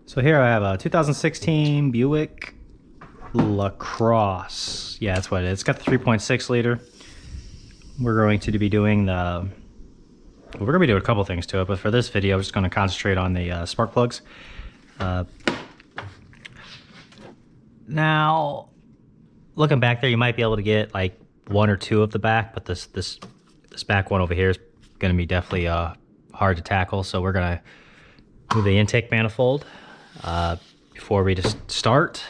So here I have a 2016 Buick Lacrosse. Yeah, that's what it is. It's got the 3.6 liter. We're going to be doing we're going to be doing a couple things to it, but for this video, I'm just going to concentrate on the spark plugs. Now, looking back there, you might be able to get like one or two of the back, but this back one over here is going to be definitely hard to tackle. So we're going to move the intake manifold. Before we just start,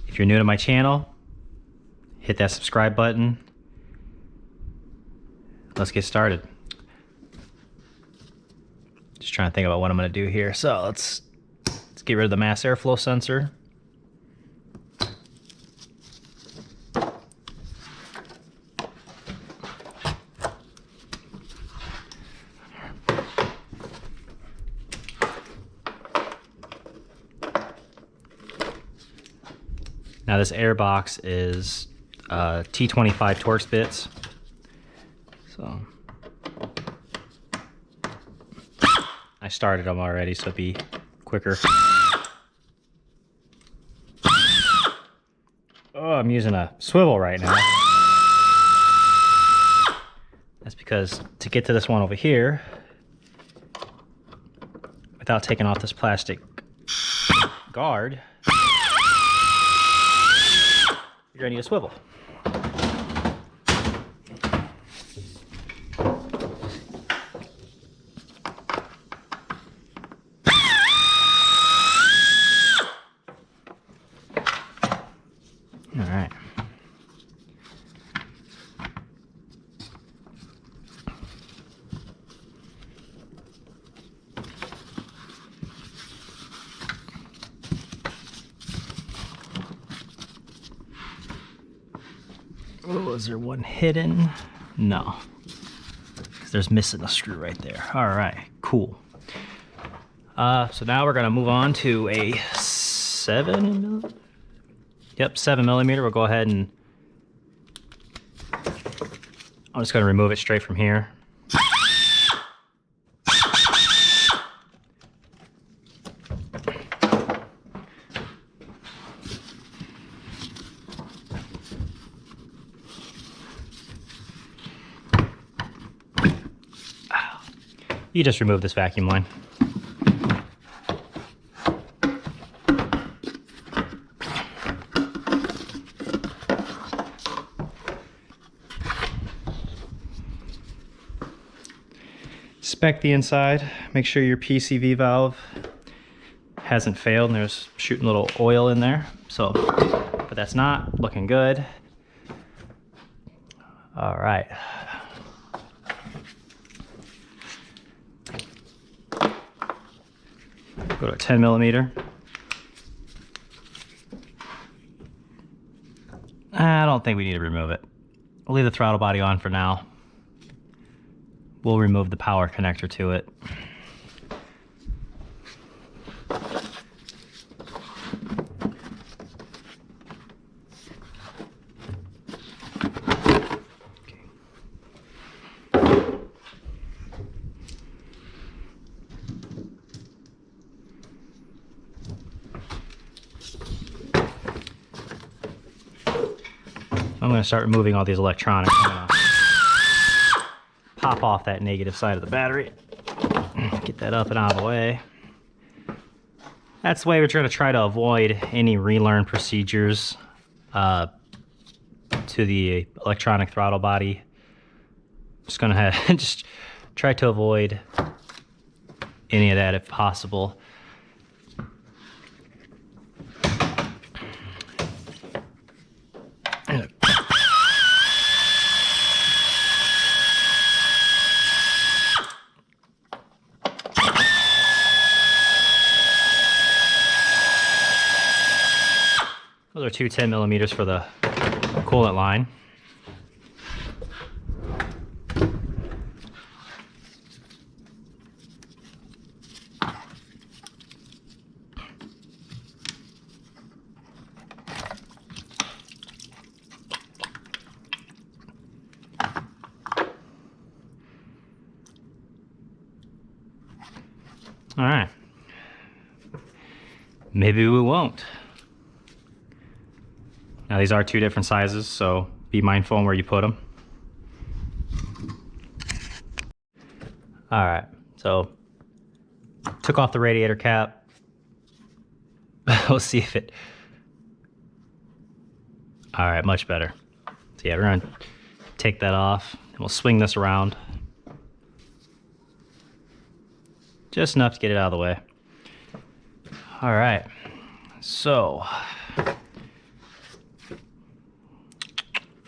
if you're new to my channel, hit that subscribe button. Let's get started. Just trying to think about what I'm going to do here. So let's get rid of the mass airflow sensor. Now this air box is T25 Torx bits. So I started them already, so it'd be quicker. Oh, I'm using a swivel right now. That's because to get to this one over here, without taking off this plastic guard, you're gonna need a swivel. All right. Oh, is there one hidden? No. There's missing a screw right there. All right, cool. So now we're gonna move on to a 7mm. Yep, 7mm. We'll go ahead and I'm just gonna remove it straight from here. You just remove this vacuum line. Inspect the inside, make sure your PCV valve hasn't failed and there's shooting a little oil in there. So, but that's not looking good. All right. Go to a 10mm. I don't think we need to remove it. We'll leave the throttle body on for now. We'll remove the power connector to it. I'm going to start removing all these electronics. I'm going to pop off that negative side of the battery. Get that up and out of the way. That's the way we're going to try to avoid any relearn procedures to the electronic throttle body. Just going to just try to avoid any of that if possible. Those are two 10mm for the coolant line. All right. maybe we won't. Now these are two different sizes, so be mindful on where you put them. All right, so took off the radiator cap. We'll see if it, all right, much better. So yeah, we're gonna take that off and we'll swing this around. Just enough to get it out of the way. All right, so,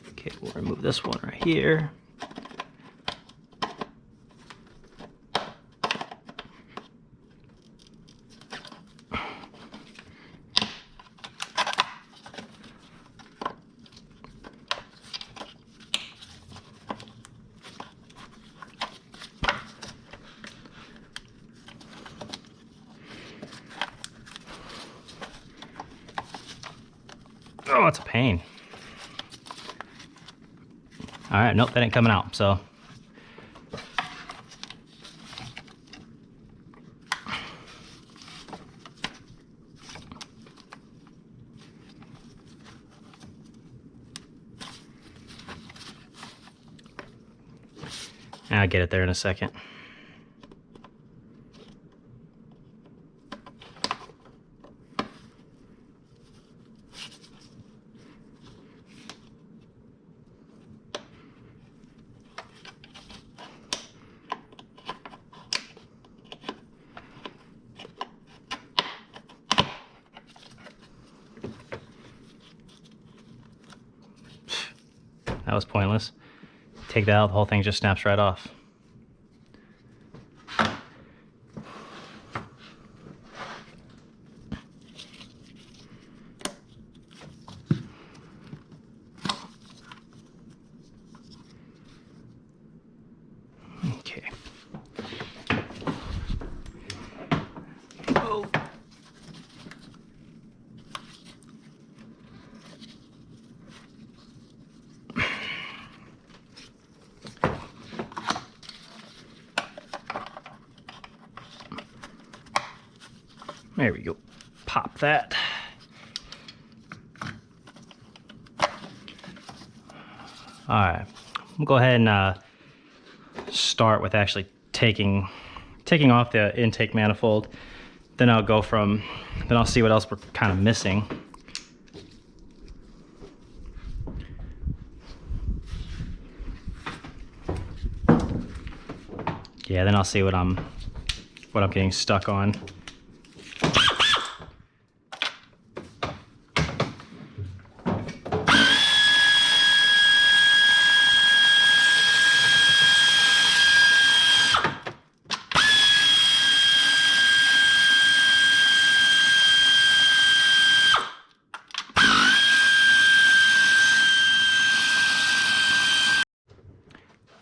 okay, we'll remove this one right here. Oh, it's a pain. All right, nope, that ain't coming out, so. I'll get it there in a second. That was pointless. Take that out, the whole thing just snaps right off. Okay. Oh. There we go. Pop that. All right. We'll go ahead and start with actually taking off the intake manifold. Then I'll see what else we're kind of missing. Yeah, then I'll see what I'm getting stuck on.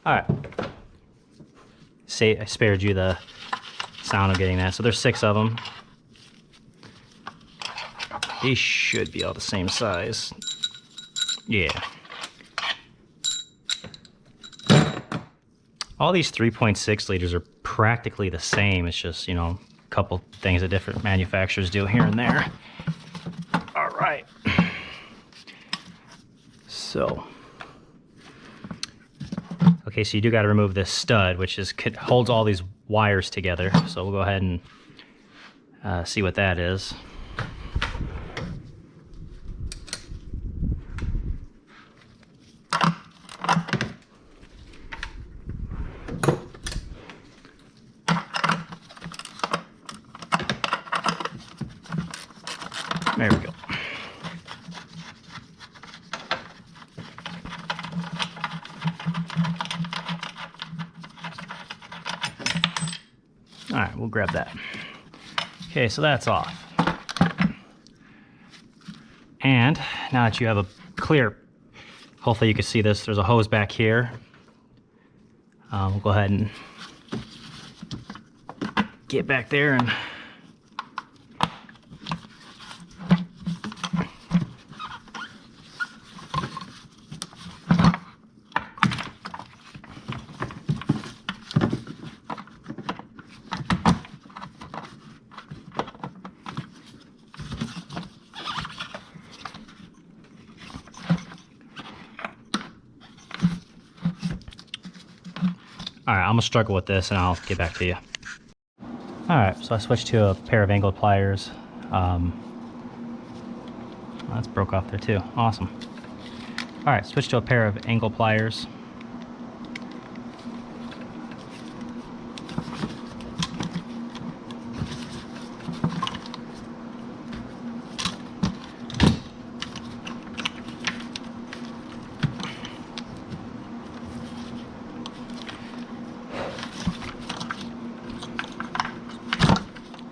All right. I spared you the sound of getting that. So there's 6 of them. These should be all the same size. Yeah. All these 3.6 liters are practically the same. It's just, you know, a couple things that different manufacturers do here and there. All right. So. Okay, so you do got to remove this stud, which holds all these wires together. So we'll go ahead and see what that is. There we go. All right, we'll grab that. Okay, so that's off. And now that you have a clear, hopefully you can see this, there's a hose back here. We'll go ahead and get back there and All right, I'm gonna struggle with this and I'll get back to you. All right, so I switched to a pair of angled pliers. That's broke off there too. Awesome. All right, switch to a pair of angle pliers.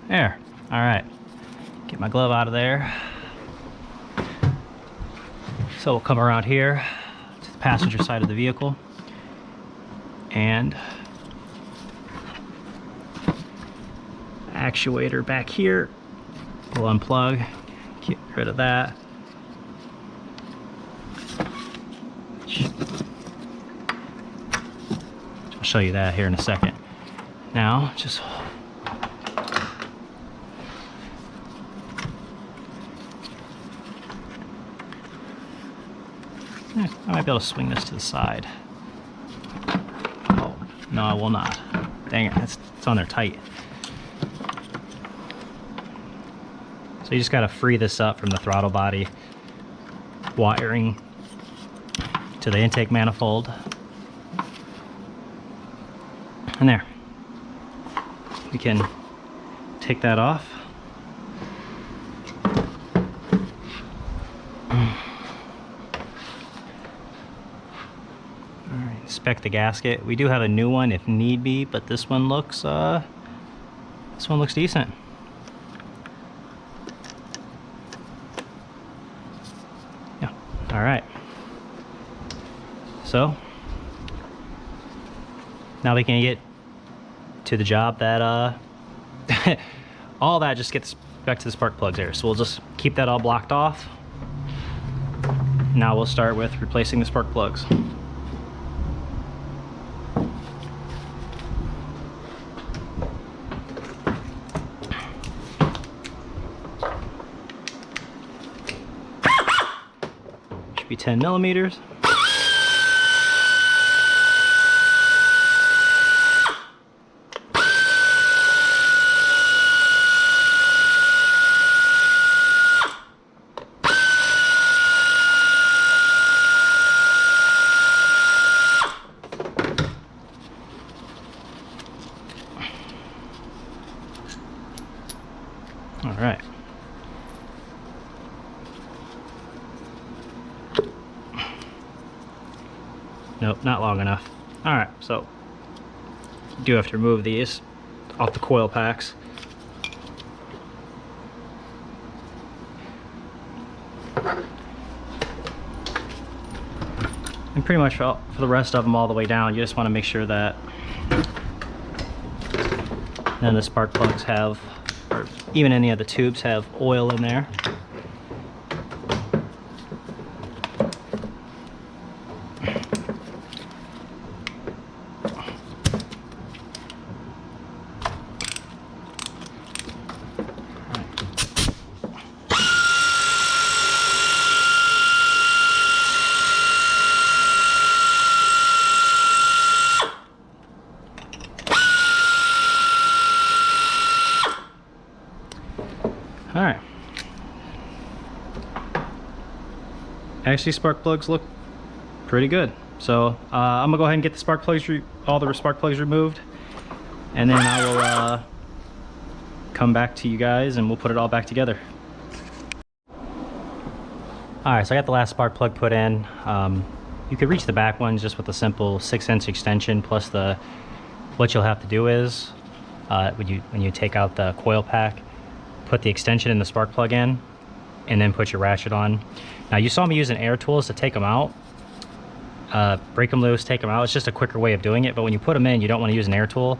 There. All right. Get my glove out of there. So we'll come around here to the passenger side of the vehicle and actuator back here. We'll unplug, get rid of that. I'll show you that here in a second. Now, just I might be able to swing this to the side. Oh, no, I will not. Dang it, it's on there tight. So you just gotta free this up from the throttle body wiring to the intake manifold. And there. We can take that off. Inspect the gasket. We do have a new one if need be, but this one looks decent. Yeah. All right. So now we can get to the job that all that just gets back to the spark plugs there. So we'll just keep that all blocked off. Now we'll start with replacing the spark plugs. Should be 10 millimeters. All right. Nope, not long enough. All right, so you do have to remove these off the coil packs. And pretty much for the rest of them all the way down, you just want to make sure that none of the spark plugs have, or even any of the tubes have oil in there. All right. Actually, spark plugs look pretty good. So I'm gonna go ahead and get the spark plugs, all the spark plugs removed, and then I will come back to you guys and we'll put it all back together. All right, so I got the last spark plug put in. You could reach the back ones just with a simple 6-inch extension. Plus what you'll have to do is when you take out the coil pack, put the extension in the spark plug in, and then put your ratchet on. Now you saw me using air tools to take them out, break them loose, take them out. It's just a quicker way of doing it. But when you put them in, you don't want to use an air tool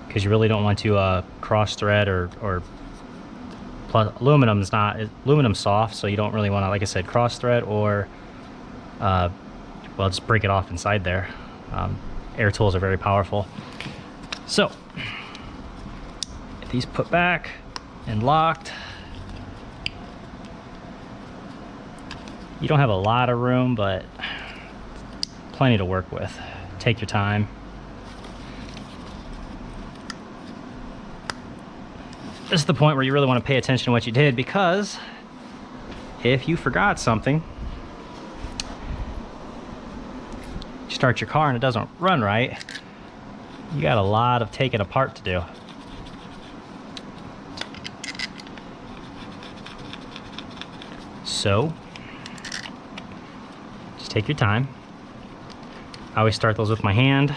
because you really don't want to cross thread or plus aluminum's soft, so you don't really want to, like I said, cross thread or well, just break it off inside there. Air tools are very powerful. So get these put back and locked. You don't have a lot of room, but plenty to work with. Take your time. this is the point where you really want to pay attention to what you did, because if you forgot something, you start your car and it doesn't run right, you got a lot of taking apart to do. So just take your time. I always start those with my hand.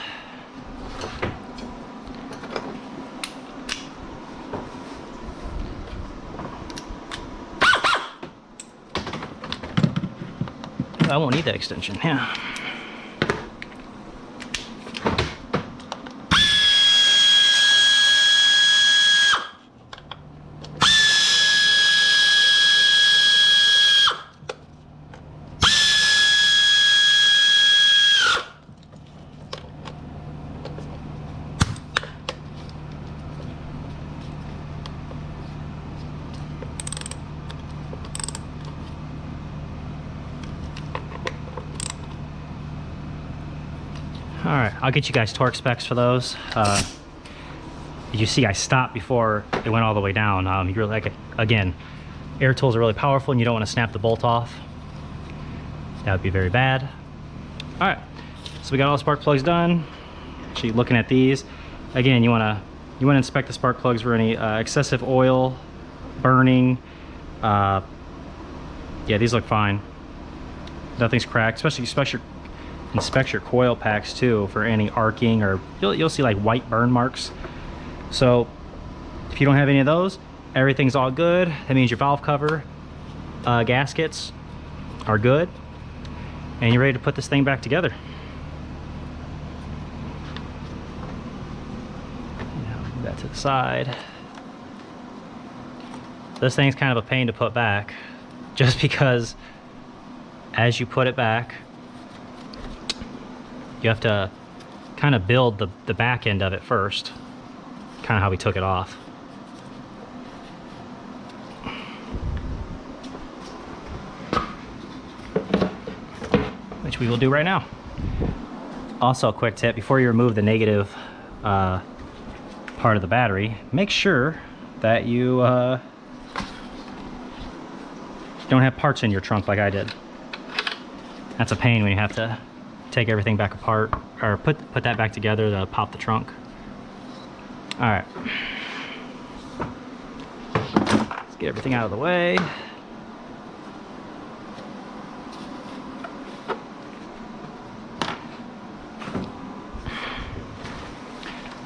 I won't need that extension. Yeah. All right, I'll get you guys torque specs for those. You see I stopped before it went all the way down. You're like, again, air tools are really powerful and you don't want to snap the bolt off. That would be very bad. All right, so we got all the spark plugs done. Actually, looking at these, again, you want to inspect the spark plugs for any excessive oil, burning. Yeah, these look fine. Nothing's cracked, especially inspect your coil packs too for any arcing, or you'll see like white burn marks. So if you don't have any of those, everything's all good. That means your valve cover gaskets are good and you're ready to put this thing back together. Move that to the side. This thing's kind of a pain to put back, just because as you put it back, you have to kind of build the back end of it first. Kind of how we took it off. Which we will do right now. Also, a quick tip, before you remove the negative part of the battery, make sure that you don't have parts in your trunk like I did. That's a pain when you have to take everything back apart, or put that back together to pop the trunk. All right, let's get everything out of the way.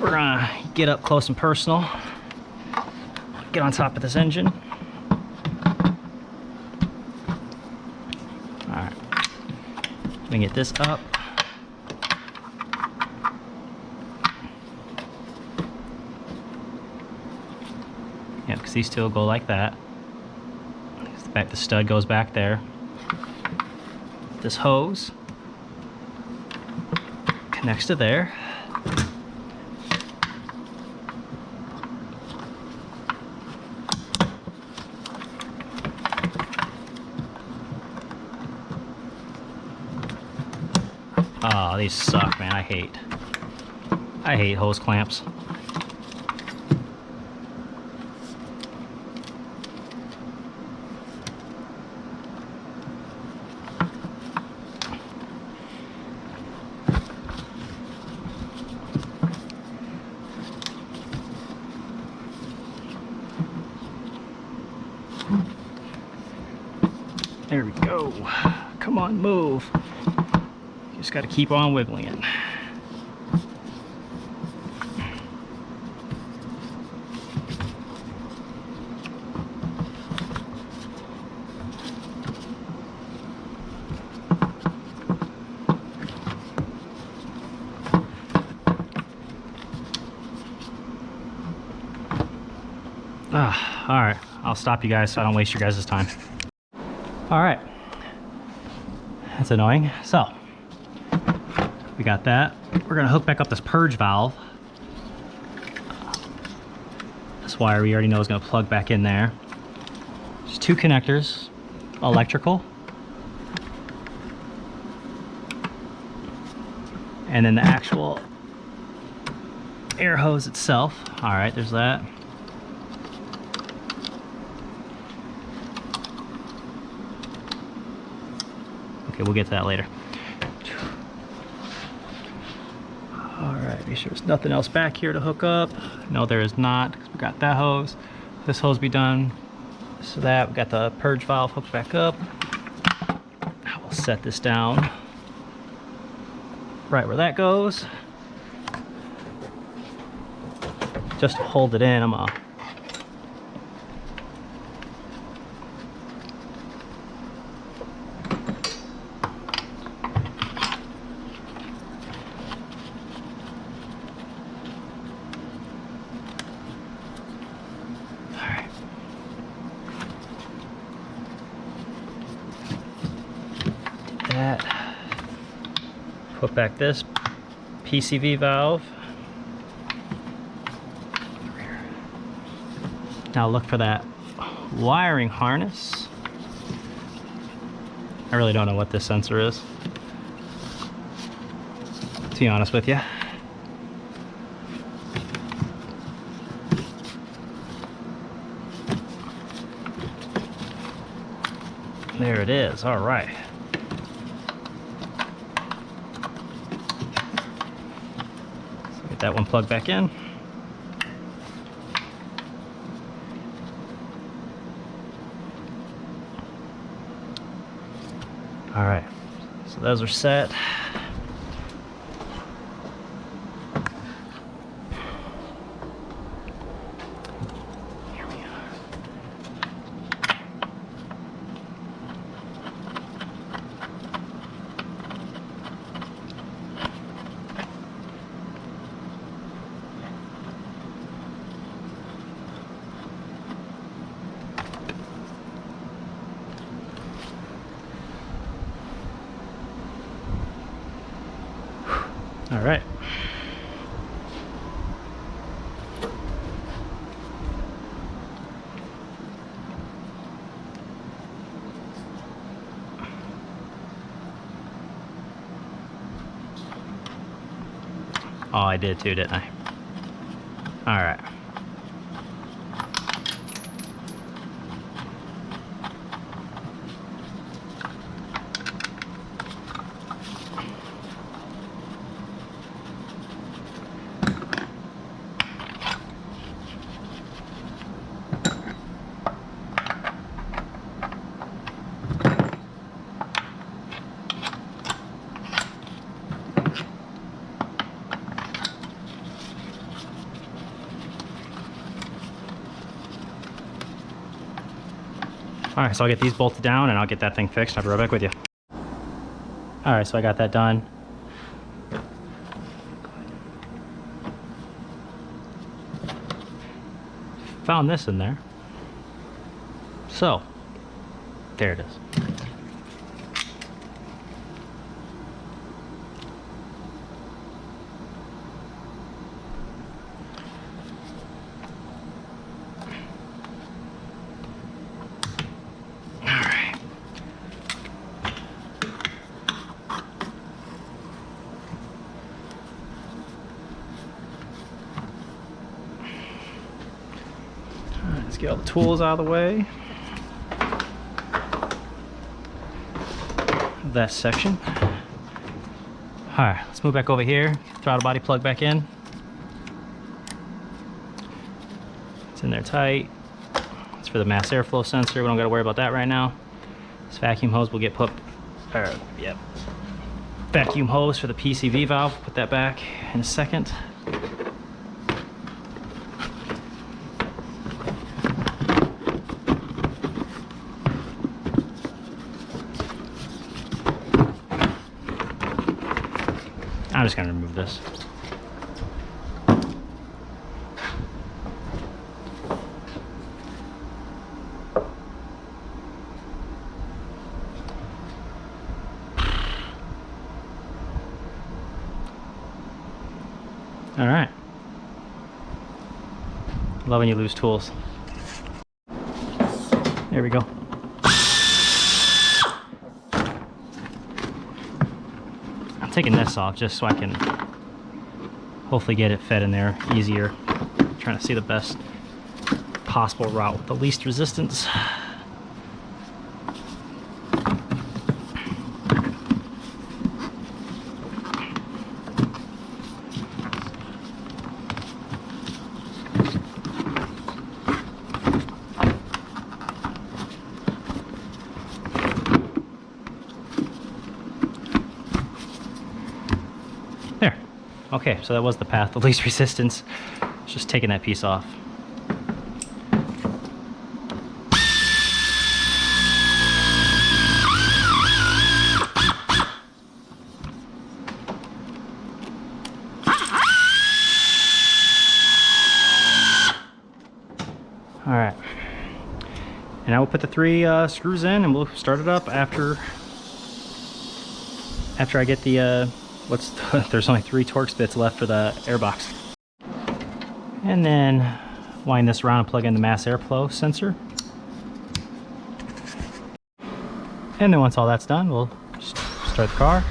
We're gonna get up close and personal, get on top of this engine. All right, we can get this up. Yeah, because these two will go like that. The stud goes back there. This hose connects to there. Oh, these suck, man. I hate hose clamps. There we go. Come on, move. Just got to keep on wiggling it. All right, I'll stop you guys so I don't waste your guys' time. All right, that's annoying. So we got that. We're gonna hook back up this purge valve. This wire we already know is gonna plug back in there. Just two connectors, electrical. And then the actual air hose itself. All right, there's that. Okay, we'll get to that later. Alright, be sure there's nothing else back here to hook up. No, there is not, because we got that hose. This hose be done. So that, we got the purge valve hooked back up. I will set this down right where that goes. Just to hold it in, I'm gonna that. Put back this PCV valve. Now look for that wiring harness. I really don't know what this sensor is, to be honest with you. There it is. All right. So get that one plugged back in. All right, so those are set. Here we are. All right. Oh, I did too, didn't I? All right. All right, so I'll get these bolted down and I'll get that thing fixed. I'll be right back with you. All right, so I got that done. Found this in there. So, there it is. Let's get all the tools out of the way. That section. All right, let's move back over here. Throttle body plug back in. It's in there tight. It's for the mass airflow sensor. We don't got to worry about that right now. This vacuum hose will get put, yep. Vacuum hose for the PCV valve. Put that back in a second. I'm just going to remove this. All right. Love when you lose tools. There we go. I'm taking this off just so I can hopefully get it fed in there easier. I'm trying to see the best possible route with the least resistance. Okay, so that was the path of least resistance. It's just taking that piece off. All right, and I will put the 3 screws in, and we'll start it up after I get the there's only 3 Torx bits left for the airbox. And then wind this around and plug in the mass airflow sensor. And then once all that's done, we'll start the car.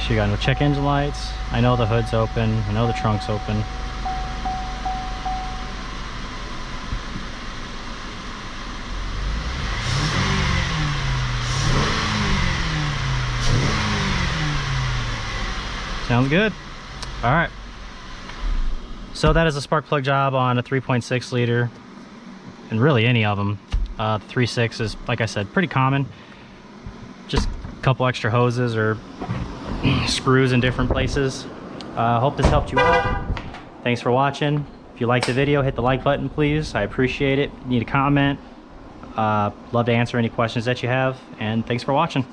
So you got no check engine lights. I know the hood's open. I know the trunk's open. Sounds good. All right. So that is a spark plug job on a 3.6 liter, and really any of them. 3.6 is, like I said, pretty common. Just a couple extra hoses or screws in different places. Hope this helped you out. Thanks for watching. If you liked the video, hit the like button, please. I appreciate it. Need a comment. Love to answer any questions that you have, and thanks for watching.